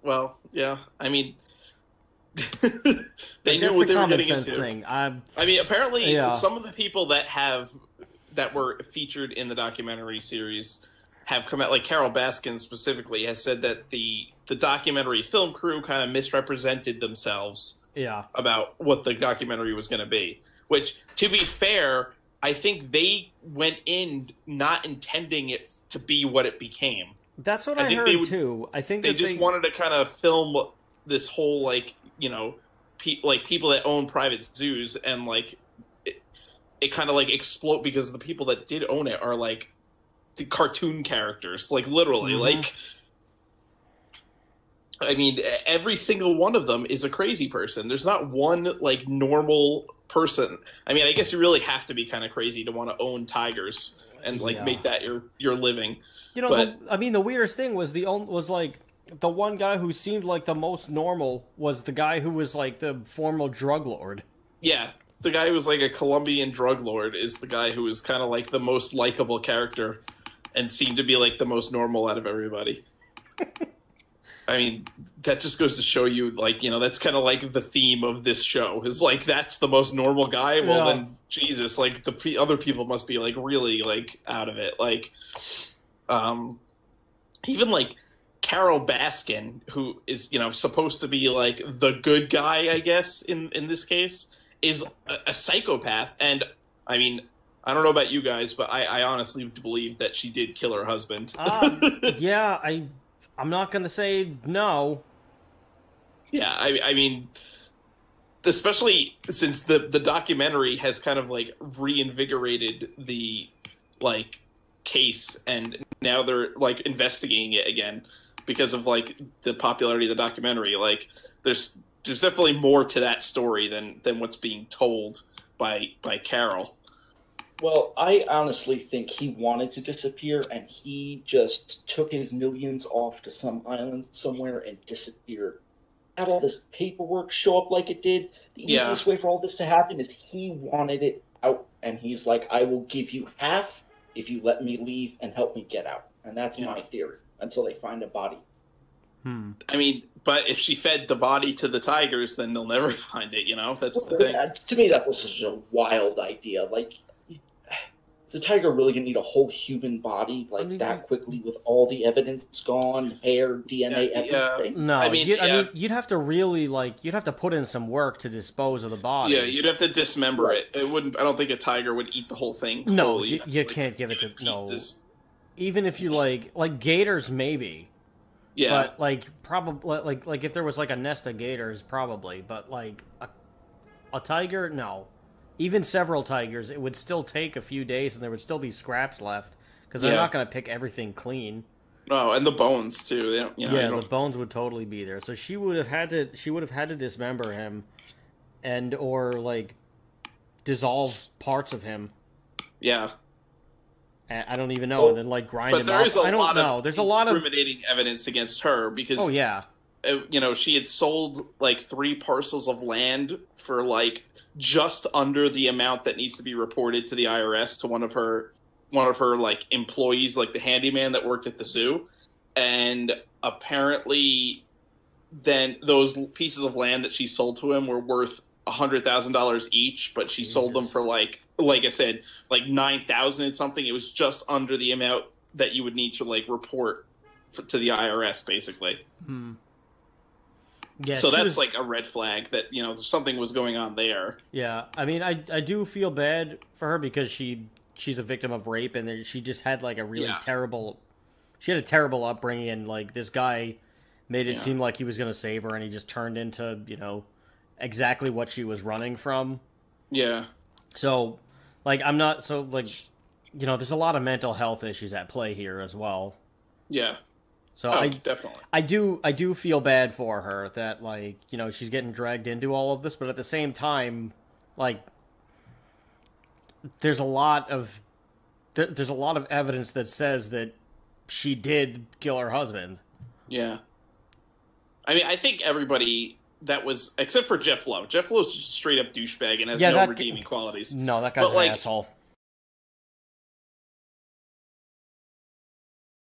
Well, yeah. I mean, they Like, knew that's what a they were common getting sense into. thing. I mean, apparently, Yeah, some of the people that were featured in the documentary series have come out. Like Carole Baskin specifically has said that the documentary film crew kind of misrepresented themselves yeah. about what the documentary was going to be. Which, to be fair, I think they went in not intending it to be what it became. That's what I I think they heard would too. I think they that just they, wanted to kind of film this whole like people that own private zoos and like it kind of like explode because the people that did own it are like the cartoon characters, like literally. hmm Like, I mean, every single one of them is a crazy person. There's not one like normal person. I mean, I guess you really have to be kind of crazy to want to own tigers and like yeah. make that your living. You know, But I mean, the weirdest thing was was like the one guy who seemed like the most normal was the guy who was like the former drug lord. yeah, the guy who was like a Colombian drug lord is the guy who was kind of like the most likable character and seemed to be like the most normal out of everybody. I mean, that just goes to show you, like, that's kind of like the theme of this show is like that's the most normal guy. Well, Yeah. then Jesus, like other people must be like really like out of it. Like, um, even like Carole Baskin, who is supposed to be like the good guy, I guess in this case, is a psychopath. And I mean, I don't know about you guys, but I honestly believe that she did kill her husband. Yeah, I'm not gonna say no. Yeah, I mean, especially since the documentary has kind of like reinvigorated the like case, and now they're like investigating it again because of like the popularity of the documentary. Like, there's definitely more to that story than what's being told by Carol. Well, I honestly think he wanted to disappear, and he just took his millions off to some island somewhere and disappeared. Had all this paperwork show up like it did. The Yeah, easiest way for all this to happen is he wanted it out, and he's like, "I will give you half if you let me leave and help me get out." And that's yeah. my theory until they find a body. Hmm. I mean, but if she fed the body to the tigers, then they'll never find it. That's the thing. To me, that was just a wild idea. Like, is a tiger really gonna need a whole human body like that quickly with all the evidence gone, hair, DNA, everything? No, I mean, I mean, you'd have to really you'd have to put in some work to dispose of the body. Yeah, you'd have to dismember it. It wouldn't. I don't think a tiger would eat the whole thing. No, wholly. you can't give it to pieces. Even if you like gators, maybe. Yeah, But like probably like if there was like a nest of gators, probably. But like a tiger, no. Even several tigers, it would still take a few days, and there would still be scraps left because they're not going to pick everything clean. no, and the bones too. They don't, The bones would totally be there. So she would have had to dismember him, and or like dissolve parts of him. Yeah, I don't even know, and then like grind but him there up. is a I don't lot know. of There's a lot of incriminating evidence against her because oh yeah. She had sold like 3 parcels of land for like just under the amount that needs to be reported to the IRS to one of her like employees, like the handyman that worked at the zoo. And apparently then those pieces of land that she sold to him were worth $100,000 each, but she sold them for like I said, like 9,000 and something. It was just under the amount that you would need to like report to the IRS basically. Hmm. Yeah, so that's like a red flag that something was going on there. Yeah, I mean, I do feel bad for her because she's a victim of rape, and she just had like a really terrible. She had a terrible upbringing, and like this guy made it seem like he was going to save her, and he just turned into exactly what she was running from. Yeah. So, like, I'm not so like, there's a lot of mental health issues at play here as well. Yeah. So definitely. I do feel bad for her that like, she's getting dragged into all of this, but at the same time, like there's a lot of evidence that says that she did kill her husband. Yeah. I mean, I think everybody that was except for Jeff Lowe. Jeff Lowe's just a straight up douchebag and has no redeeming qualities. No, that guy's an asshole.